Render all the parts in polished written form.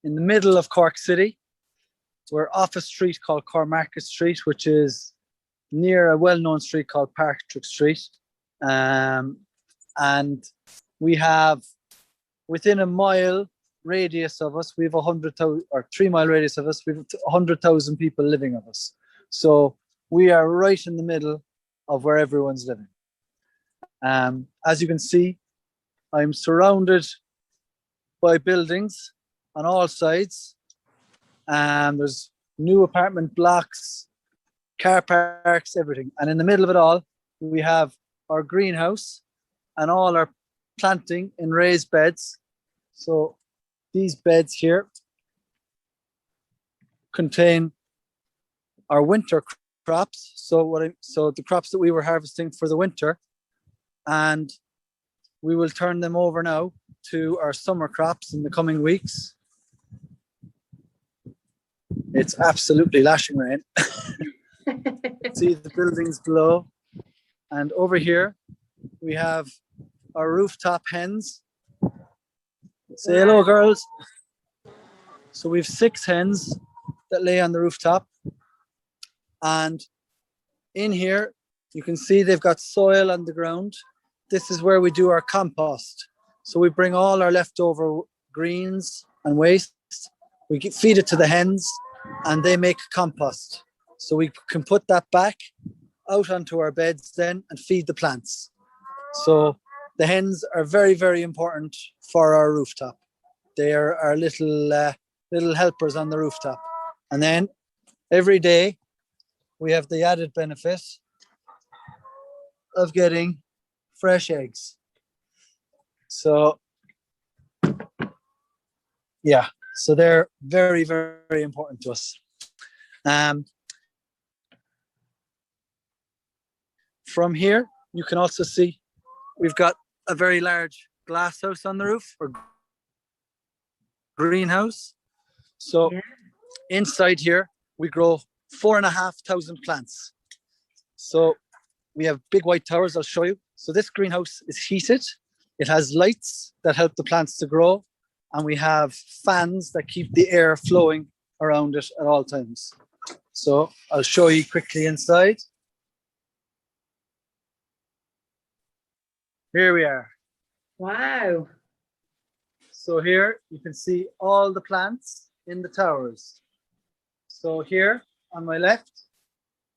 in the middle of Cork City. We're off a street called Cormarket Street, which is near a well-known street called Patrick Street. And we have, within a mile radius of us, we have 100,000, or 3 mile radius of us, we have 100,000 people living of us. So we are right in the middle of where everyone's living. As you can see, I'm surrounded by buildings on all sides. There's new apartment blocks, car parks, everything. And in the middle of it all, we have our greenhouse and all our planting in raised beds. So these beds here contain our winter crops. So the crops that we were harvesting for the winter, and we will turn them over now to our summer crops in the coming weeks. It's absolutely lashing rain. See the buildings below. And over here, we have our rooftop hens. Say hello, girls. So we have 6 hens that lay on the rooftop. And in here, you can see they've got soil on the ground. This is where we do our compost. So we bring all our leftover greens and waste. We feed it to the hens, and they make compost. So we can put that back out onto our beds then and feed the plants. So the hens are very, very important for our rooftop. They are our little helpers on the rooftop. And then every day we have the added benefit of getting fresh eggs. So yeah, so they're very, very important to us. From here, you can also see we've got a very large glass house on the roof, or greenhouse. So inside here, we grow 4,500 plants. So we have big white towers, I'll show you. So this greenhouse is heated. It has lights that help the plants to grow. And we have fans that keep the air flowing around it at all times. So I'll show you quickly inside. Here we are. Wow. So here you can see all the plants in the towers. So here on my left,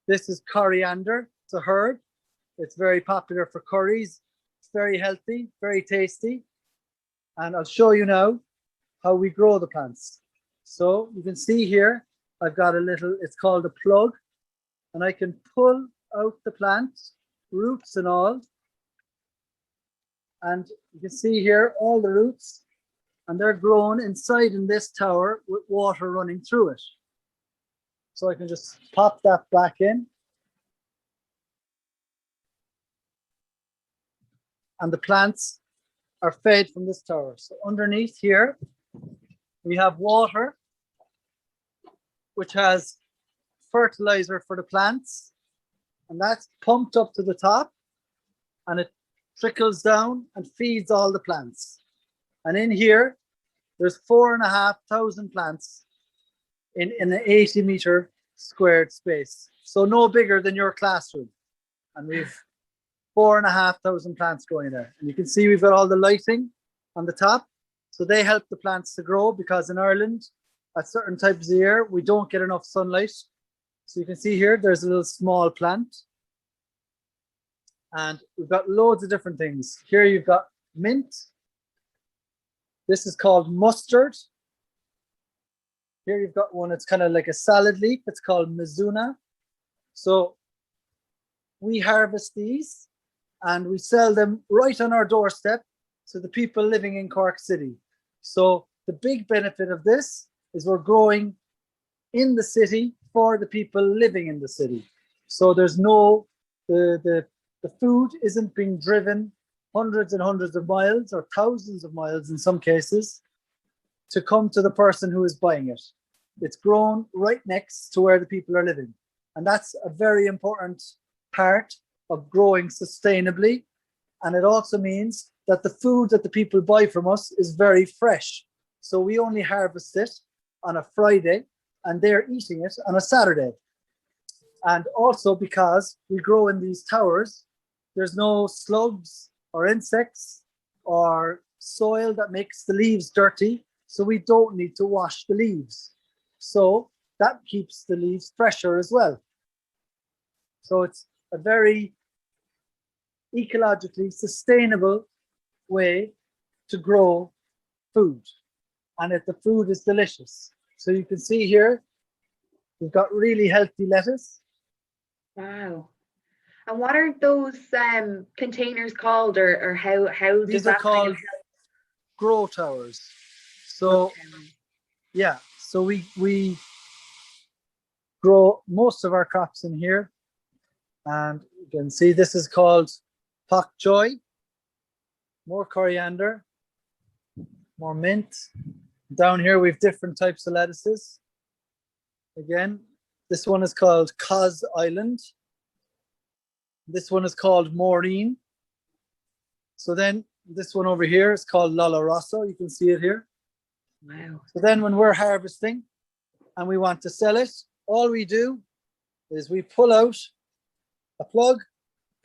this is coriander. It's a herb. It's very popular for curries. It's very healthy, very tasty. And I'll show you now how we grow the plants. So you can see here, I've got a little, it's called a plug, and I can pull out the plant, roots and all. And you can see here all the roots, and they're grown inside in this tower with water running through it. So I can just pop that back in. And the plants are fed from this tower. So underneath here, we have water, which has fertilizer for the plants. And that's pumped up to the top, and it trickles down and feeds all the plants. And in here, there's 4,500 plants in an 80-meter squared space. So no bigger than your classroom. And we've 4,500 plants going there. And you can see we've got all the lighting on the top. So they help the plants to grow, because in Ireland, at certain times of the year, we don't get enough sunlight. So you can see here, there's a little small plant. And we've got loads of different things. Here you've got mint. This is called mustard. Here you've got one, it's kind of like a salad leaf. It's called mizuna. So we harvest these and we sell them right on our doorstep to the people living in Cork City. So the big benefit of this is we're growing in the city for the people living in the city. So there's no, the food isn't being driven hundreds and hundreds of miles, or thousands of miles in some cases, to come to the person who is buying it. It's grown right next to where the people are living. And that's a very important part of growing sustainably. And it also means that the food that the people buy from us is very fresh. So we only harvest it on a Friday and they're eating it on a Saturday. And also because we grow in these towers, there's no slugs or insects or soil that makes the leaves dirty. So we don't need to wash the leaves. So that keeps the leaves fresher as well. So it's a very ecologically sustainable way to grow food. And the food is delicious. So you can see here, we've got really healthy lettuce. Wow. And what are those containers called, or how These are called grow towers. So yeah, so we grow most of our crops in here. And you can see this is called pak choy, more coriander, more mint. Down here we have different types of lettuces. Again, this one is called Cos Island. This one is called Maureen. So then this one over here is called Lala Rosso. You can see it here. Wow. So then when we're harvesting and we want to sell it, all we do is we pull out a plug,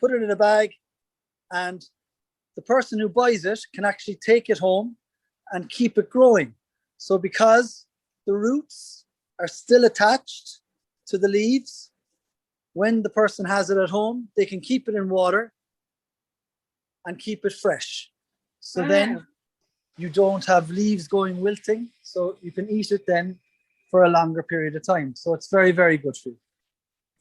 put it in a bag, and the person who buys it can actually take it home and keep it growing. So because the roots are still attached to the leaves, when the person has it at home, they can keep it in water and keep it fresh. So then you don't have leaves going wilting, so you can eat it then for a longer period of time. So it's very, very good for you.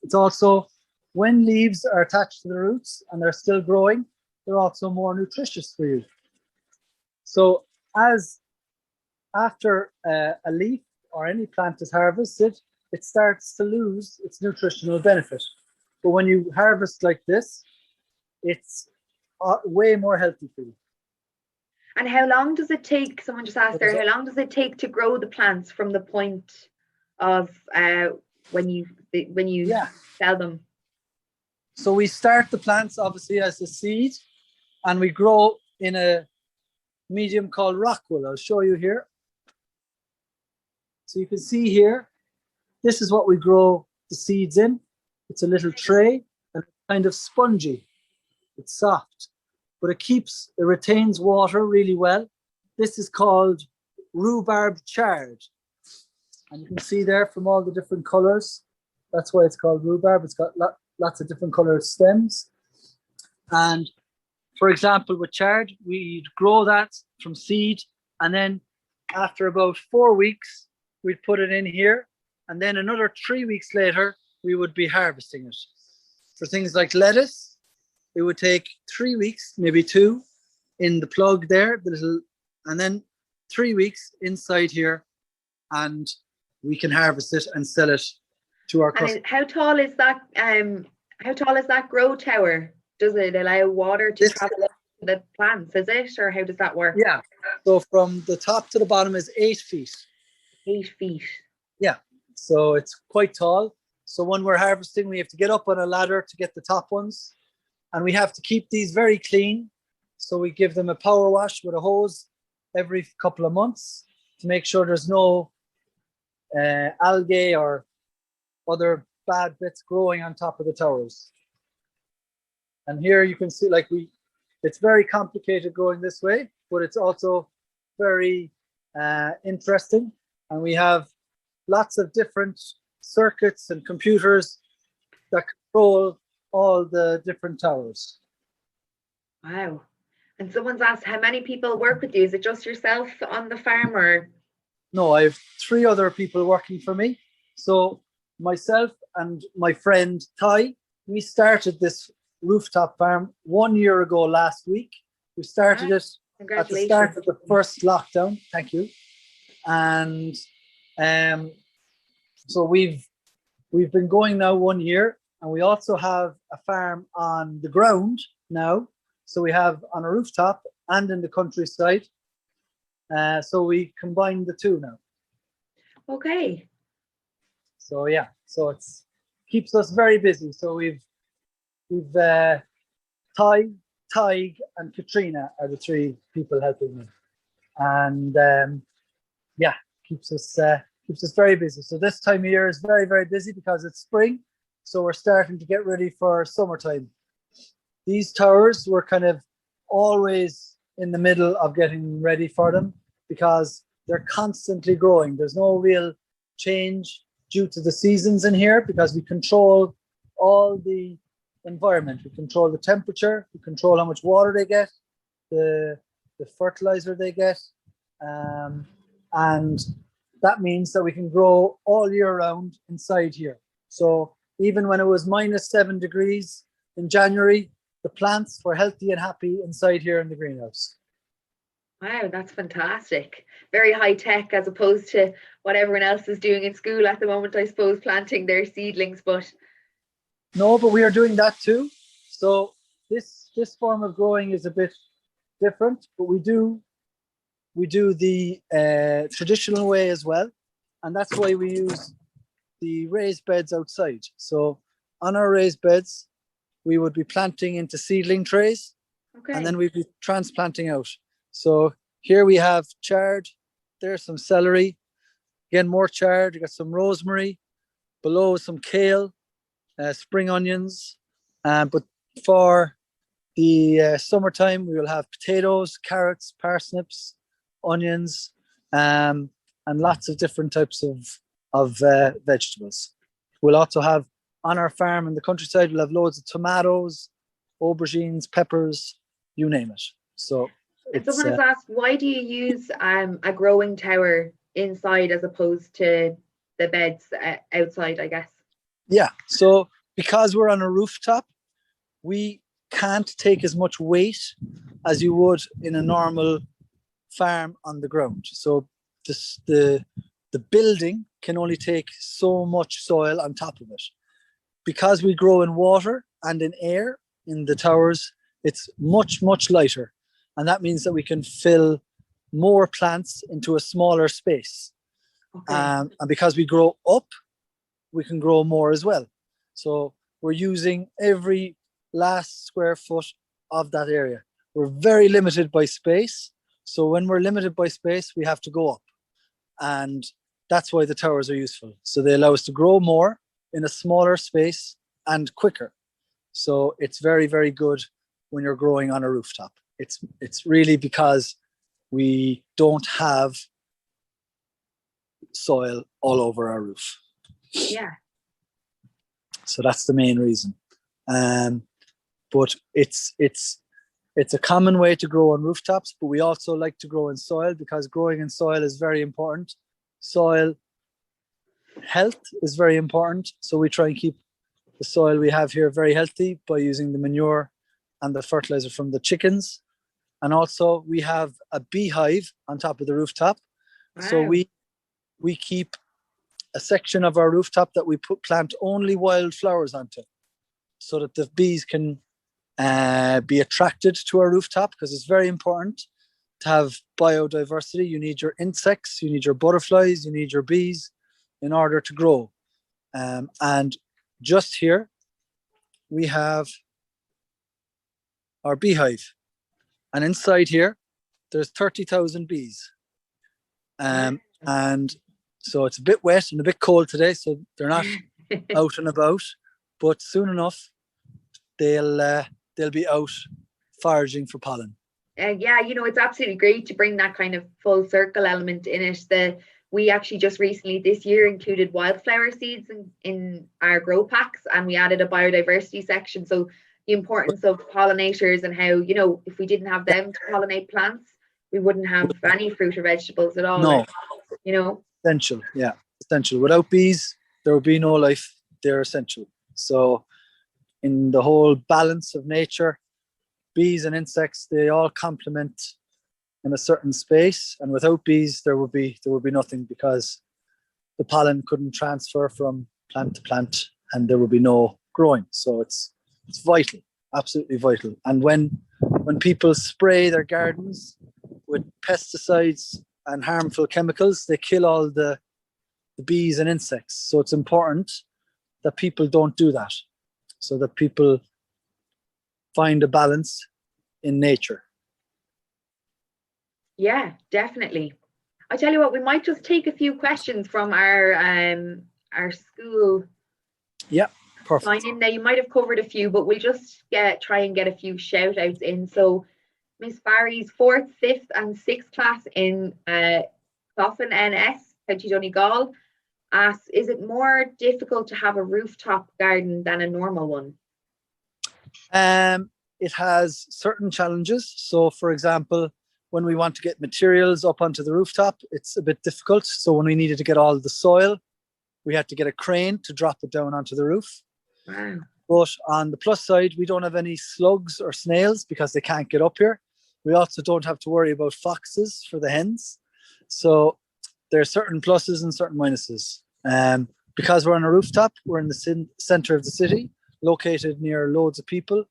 It's also, when leaves are attached to the roots and they're still growing, they're also more nutritious for you. So as after a leaf or any plant is harvested, it starts to lose its nutritional benefit. But when you harvest like this, it's way more healthy for you. And how long does it take, someone just asked there, how long does it take to grow the plants from the point of when you sell them? So we start the plants obviously as a seed, and we grow in a medium called rockwool. I'll show you here. So you can see here, this is what we grow the seeds in. It's a little tray and kind of spongy. It's soft, but it retains water really well. This is called rhubarb chard. And you can see there from all the different colors. That's why it's called rhubarb. It's got lots of different colored stems. And for example, with chard, we'd grow that from seed. And then after about 4 weeks, we'd put it in here. And then another 3 weeks later, we would be harvesting it. For things like lettuce, it would take 3 weeks, maybe 2, in the plug there, and then 3 weeks inside here, and we can harvest it and sell it to our customers. How tall is that? How tall is that grow tower? Does it allow water to travel to the plants? Is it, or how does that work? Yeah. So from the top to the bottom is 8 feet. 8 feet. Yeah. So it's quite tall. So when we're harvesting, we have to get up on a ladder to get the top ones. And we have to keep these very clean. So we give them a power wash with a hose every couple of months to make sure there's no algae or other bad bits growing on top of the towers. And here you can see, it's very complicated going this way, but it's also very interesting. And we have lots of different circuits and computers that control all the different towers. Wow. And someone's asked, how many people work with you? Is it just yourself on the farm, or? No, I have 3 other people working for me. So myself and my friend Ty, we started this rooftop farm 1 year ago last week. We started it at the start of the first lockdown. Thank you. And so we've been going now 1 year, and we also have a farm on the ground now. So we have on a rooftop and in the countryside. So we combine the two now. Okay. So yeah, so it's keeps us very busy. So we've Ty, Tig, and Katrina are the 3 people helping me, and Yeah, keeps us very busy. So this time of year is very, very busy because it's spring. So we're starting to get ready for summertime. These towers were kind of always in the middle of getting ready for them because they're constantly growing. There's no real change due to the seasons in here because we control all the environment. We control the temperature, we control how much water they get, the fertilizer they get, and that means that we can grow all year round inside here. So even when it was -7 degrees in January, the plants were healthy and happy inside here in the greenhouse. Wow, that's fantastic. Very high tech as opposed to what everyone else is doing in school at the moment, I suppose, planting their seedlings. But no, but we are doing that too. So this form of growing is a bit different, but we do the traditional way as well, and that's why we use the raised beds outside. So on our raised beds, we would be planting into seedling trays, and then we'd be transplanting out. So here we have chard, there's some celery, again more chard, you got some rosemary, below some kale, spring onions, but for the summertime we will have potatoes, carrots, parsnips, onions, and lots of different types of vegetables. We'll also have on our farm in the countryside, we'll have loads of tomatoes, aubergines, peppers, you name it. So someone has asked, why do you use a growing tower inside as opposed to the beds outside, I guess? Yeah, so because we're on a rooftop, we can't take as much weight as you would in a normal farm on the ground. So the building can only take so much soil on top of it. Because we grow in water and in air in the towers, it's much, much lighter. And that means that we can fill more plants into a smaller space. Okay. And because we grow up, we can grow more as well. So we're using every last square foot of that area. We're very limited by space. So when we're limited by space, we have to go up. And that's why the towers are useful. So they allow us to grow more in a smaller space and quicker. So it's very, very good when you're growing on a rooftop. It's really because we don't have soil all over our roof. Yeah. So that's the main reason. But it's a common way to grow on rooftops, but we also like to grow in soil because growing in soil is very important. Soil health is very important. So we try and keep the soil we have here very healthy by using the manure and the fertilizer from the chickens. And also we have a beehive on top of the rooftop. Wow. So we keep a section of our rooftop that we plant only wild flowers onto so that the bees can be attracted to our rooftop, because it's very important to have biodiversity. You need your insects, you need your butterflies, you need your bees in order to grow. And just here we have our beehive, and inside here there's 30,000 bees. And so it's a bit wet and a bit cold today, so they're not out and about, but soon enough they'll be out foraging for pollen. Yeah, it's absolutely great to bring that kind of full circle element in it. We actually just recently this year included wildflower seeds in our grow packs, and we added a biodiversity section. So the importance of pollinators and how, if we didn't have them to pollinate plants, we wouldn't have any fruit or vegetables at all. No. Essential. Yeah. Essential. Without bees, there would be no life. They're essential. So in the whole balance of nature, bees and insects, they all complement in a certain space, and without bees there would be nothing, because the pollen couldn't transfer from plant to plant and there would be no growing. So it's vital, absolutely vital. And when people spray their gardens with pesticides and harmful chemicals, they kill all the bees and insects. So it's important that people don't do that, so that people find a balance in nature. Yeah, definitely. I tell you what, we might just take a few questions from our school. Yeah, perfect. Sign in. Now you might have covered a few, but we'll just try and get a few shout outs in. So Miss Barry's 4th, 5th and 6th class in Coffin NS, County Donegal, asks, is it more difficult to have a rooftop garden than a normal one? It has certain challenges. So for example, when we want to get materials up onto the rooftop, it's a bit difficult. So when we needed to get all the soil, we had to get a crane to drop it down onto the roof. Wow. But on the plus side, we don't have any slugs or snails because they can't get up here. We also don't have to worry about foxes for the hens. So there are certain pluses and certain minuses. Because we're on a rooftop, we're in the center of the city, located near loads of people.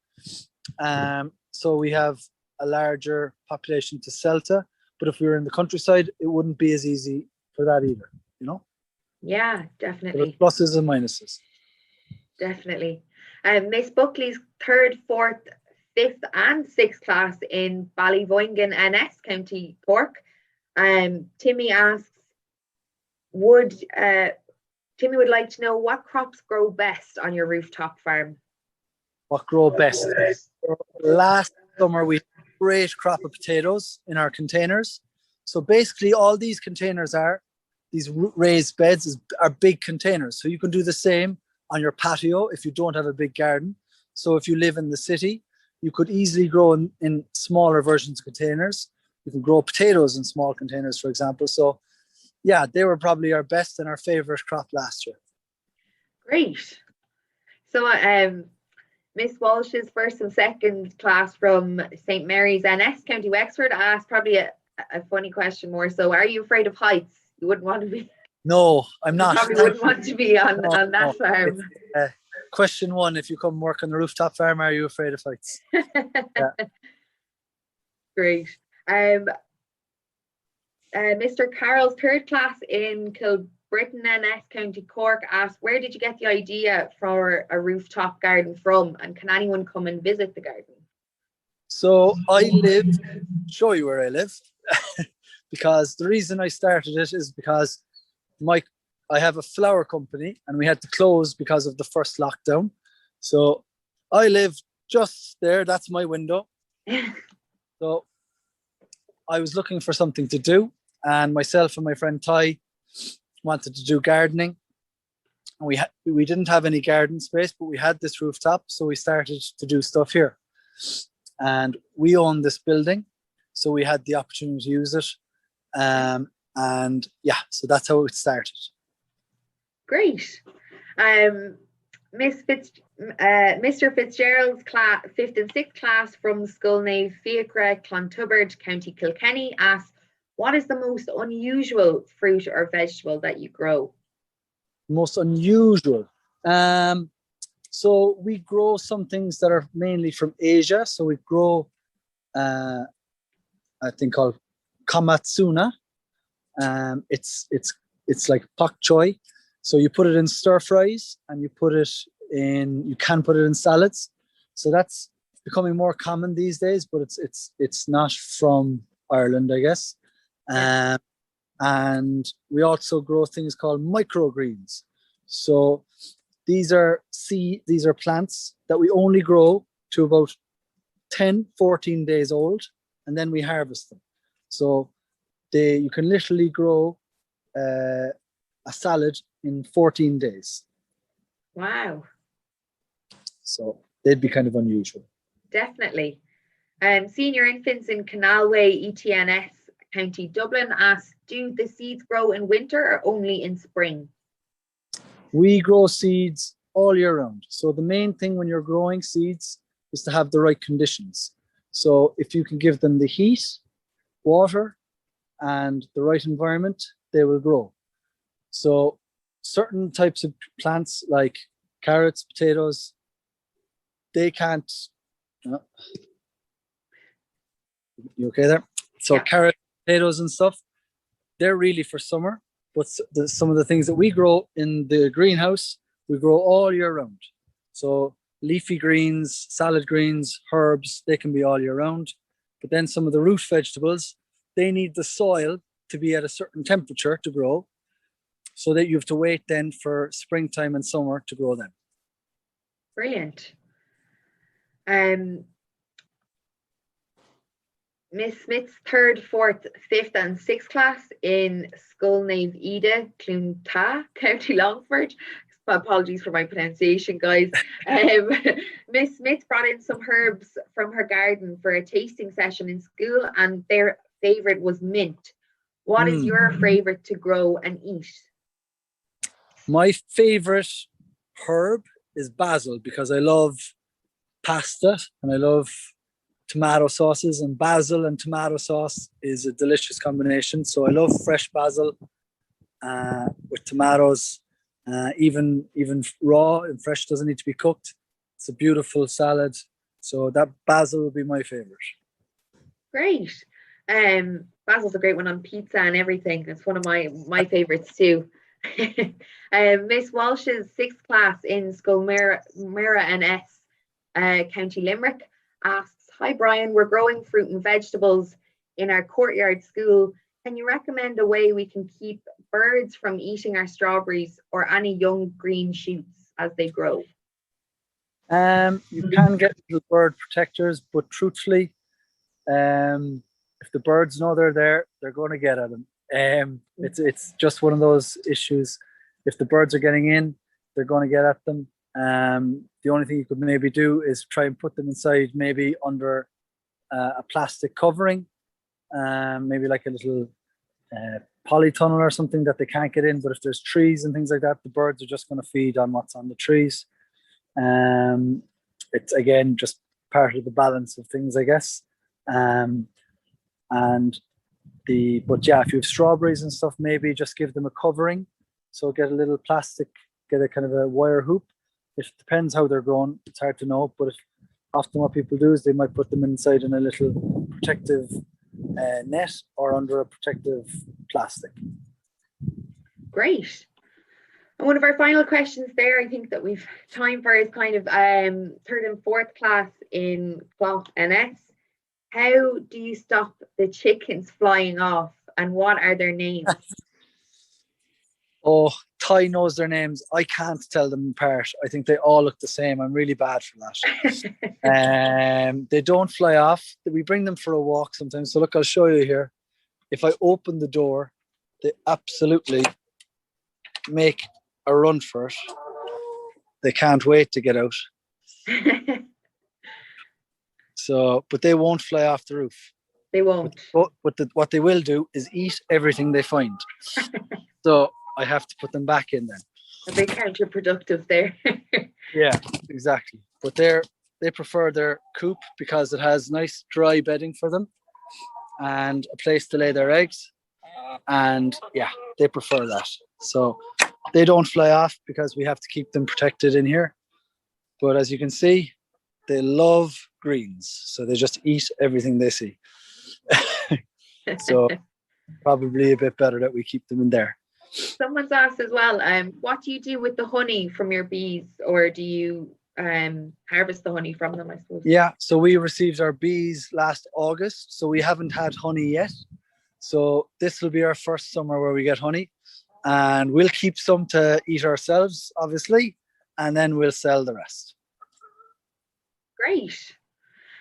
So we have a larger population to sell to. But if we were in the countryside, it wouldn't be as easy for that either, you know? Yeah, definitely. So pluses and minuses. Definitely. Miss Buckley's 3rd, 4th, 5th and 6th class in Ballyvoingen NS, County Cork. Timmy asks, Timmy would like to know what crops grow best on your rooftop farm? What grow best? Last summer we had a great crop of potatoes in our containers. So basically all these containers these raised beds are big containers. So you can do the same on your patio if you don't have a big garden. So if you live in the city, you could easily grow in smaller versions of containers. You can grow potatoes in small containers, for example. So yeah, they were probably our best and our favorite crop last year. Great. So Miss Walsh's 1st and 2nd class from St. Mary's NS, County Wexford, asked probably a funny question more. So are you afraid of heights? You wouldn't want to be. No, I'm not. You probably wouldn't want to be on that farm. Question 1, if you come work on the rooftop farm, are you afraid of heights? Yeah. Great. Mr. Carroll's 3rd class in Kilbrittain NS, County Cork, asked, where did you get the idea for a rooftop garden from? And can anyone come and visit the garden? So show you where I live. Because the reason I started it is because I have a flower company and we had to close because of the first lockdown. So I live just there. That's my window. So I was looking for something to do, and myself and my friend Ty wanted to do gardening. And we didn't have any garden space, but we had this rooftop, so we started to do stuff here. And we own this building, so we had the opportunity to use it. And yeah, so that's how it started. Great. Mr. Fitzgerald's 5th and 6th class from Skulnave Fiacra, Clontubbard, County Kilkenny, asks, what is the most unusual fruit or vegetable that you grow? Most unusual. So we grow some things that are mainly from Asia. So we grow a thing called Komatsuna. It's like pak choi. So you put it in stir fries and you can put it in salads. So that's becoming more common these days, but it's not from Ireland, I guess. And we also grow things called microgreens. So these are plants that we only grow to about 14 days old, and then we harvest them. So you can literally grow a salad in 14 days. Wow. So they'd be kind of unusual. Definitely. Senior infants in Canalway, ETNS, County Dublin, asked, do the seeds grow in winter or only in spring? We grow seeds all year round. So the main thing when you're growing seeds is to have the right conditions. So if you can give them the heat, water, and the right environment, they will grow. So certain types of plants like carrots, potatoes, they can't. You okay there? So yeah. Carrots, potatoes and stuff, they're really for summer. But some of the things that we grow in the greenhouse, we grow all year round. So leafy greens, salad greens, herbs, they can be all year round. But then some of the root vegetables, they need the soil to be at a certain temperature to grow, so that you have to wait then for springtime and summer to grow them. Brilliant. Miss Smith's 3rd, 4th, 5th and 6th class in Skulnave Ida, Clonta, County Longford. Apologies for my pronunciation, guys. Miss Smith brought in some herbs from her garden for a tasting session in school, and their favourite was mint. What is your favourite to grow and eat? My favourite herb is basil, because I love pasta and I love tomato sauces, and basil and tomato sauce is a delicious combination. So I love fresh basil with tomatoes, even raw and fresh, doesn't need to be cooked. It's a beautiful salad. So that basil would be my favorite. Great. Basil's a great one on pizza and everything. It's one of my favorites too. Miss Walsh's 6th class in Skulmira NS, County Limerick, asks, "Hi Brian, we're growing fruit and vegetables in our courtyard school. Can you recommend a way we can keep birds from eating our strawberries or any young green shoots as they grow?" You can get little bird protectors, but truthfully, if the birds know they're there, they're going to get at them. It's just one of those issues. If the birds are getting in, they're going to get at them. The only thing you could maybe do is try and put them inside, maybe under a plastic covering, maybe like a little polytunnel or something that they can't get in. But if there's trees and things like that, the birds are just going to feed on what's on the trees. It's again just part of the balance of things, I guess. But yeah, if you have strawberries and stuff, maybe just give them a covering. So get a little plastic, get a kind of a wire hoop. It depends how they're grown. It's hard to know, but often what people do is they might put them inside in a little protective net or under a protective plastic. Great. And one of our final questions there, I think that we've time for, is kind of 3rd and 4th class in Clough NS. How do you stop the chickens flying off, and what are their names? Oh, Ty knows their names. I can't tell them apart. I think they all look the same. I'm really bad for that. They don't fly off. We bring them for a walk sometimes. So look, I'll show you here. If I open the door, they absolutely make a run for it. They can't wait to get out. So, but they won't fly off the roof. They won't. But what they will do is eat everything they find. So I have to put them back in then. A bit counterproductive there. Yeah, exactly. But they prefer their coop because it has nice dry bedding for them and a place to lay their eggs. And yeah, they prefer that. So they don't fly off because we have to keep them protected in here. But as you can see, they love greens. So they just eat everything they see. So probably a bit better that we keep them in there. Someone's asked as well, what do you do with the honey from your bees, or do you harvest the honey from them, I suppose? Yeah, so we received our bees last August, so we haven't had honey yet. So this will be our first summer where we get honey, and we'll keep some to eat ourselves, obviously, and then we'll sell the rest. Great.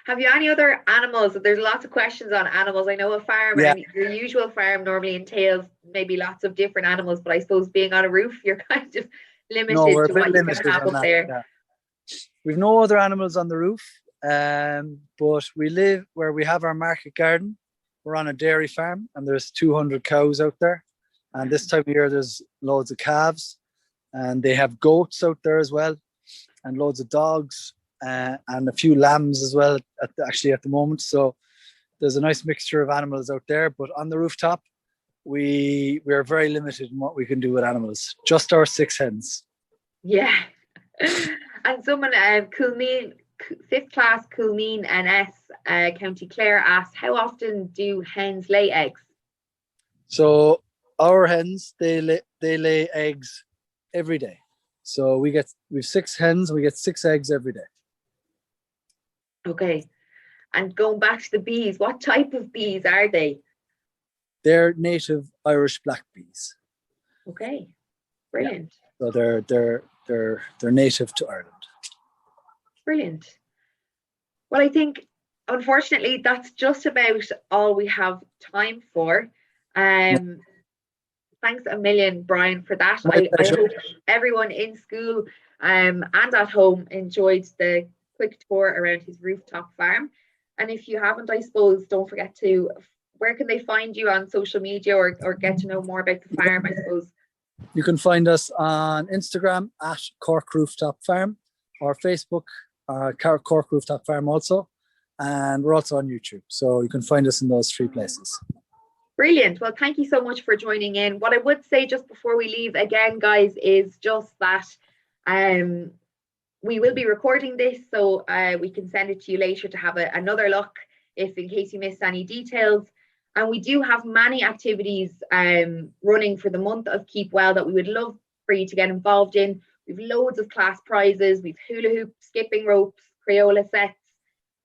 Have you any other animals? There's lots of questions on animals. I know a farm, and your usual farm normally entails maybe lots of different animals, but I suppose being on a roof, you're kind of limited to what you can have up there. Yeah. We've no other animals on the roof, but we live where we have our market garden. We're on a dairy farm, and there's 200 cows out there. And this time of year, there's loads of calves, and they have goats out there as well, and loads of dogs. And a few lambs as well at the moment. So there's a nice mixture of animals out there, but on the rooftop we are very limited in what we can do with animals. Just our 6 hens. Yeah. And someone, Coolmeen, 5th class Coolmeen NS, County Clare, asked, how often do hens lay eggs? So our hens, they lay eggs every day. So we've 6 hens, we get 6 eggs every day. Okay. And going back to the bees, what type of bees are they? They're native Irish black bees. Okay, brilliant. So they're native to Ireland. Brilliant. Well, I think unfortunately that's just about all we have time for. Thanks a million, Brian, for that. I hope everyone in school and at home enjoyed the quick tour around his rooftop farm. And if you haven't, I suppose, don't forget to, where can they find you on social media or get to know more about the farm, I suppose? You can find us on Instagram at Cork Rooftop Farm, or Facebook, Cork Rooftop Farm also. And we're also on YouTube. So you can find us in those 3 places. Brilliant. Well, thank you so much for joining in. What I would say just before we leave again, guys, is just that we will be recording this, so we can send it to you later to have another look if in case you missed any details. And we do have many activities running for the month of Keep Well that we would love for you to get involved in. We've loads of class prizes. We've hula hoops, skipping ropes, Crayola sets,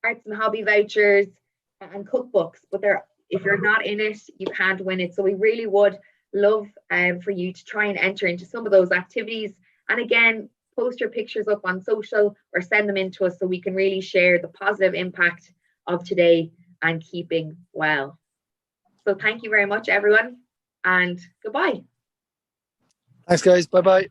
arts and hobby vouchers, and cookbooks. But if you're not in it, you can't win it. So we really would love for you to try and enter into some of those activities. And again, post your pictures up on social or send them in to us so we can really share the positive impact of today and keeping well. So thank you very much, everyone, and goodbye. Thanks, guys. Bye-bye.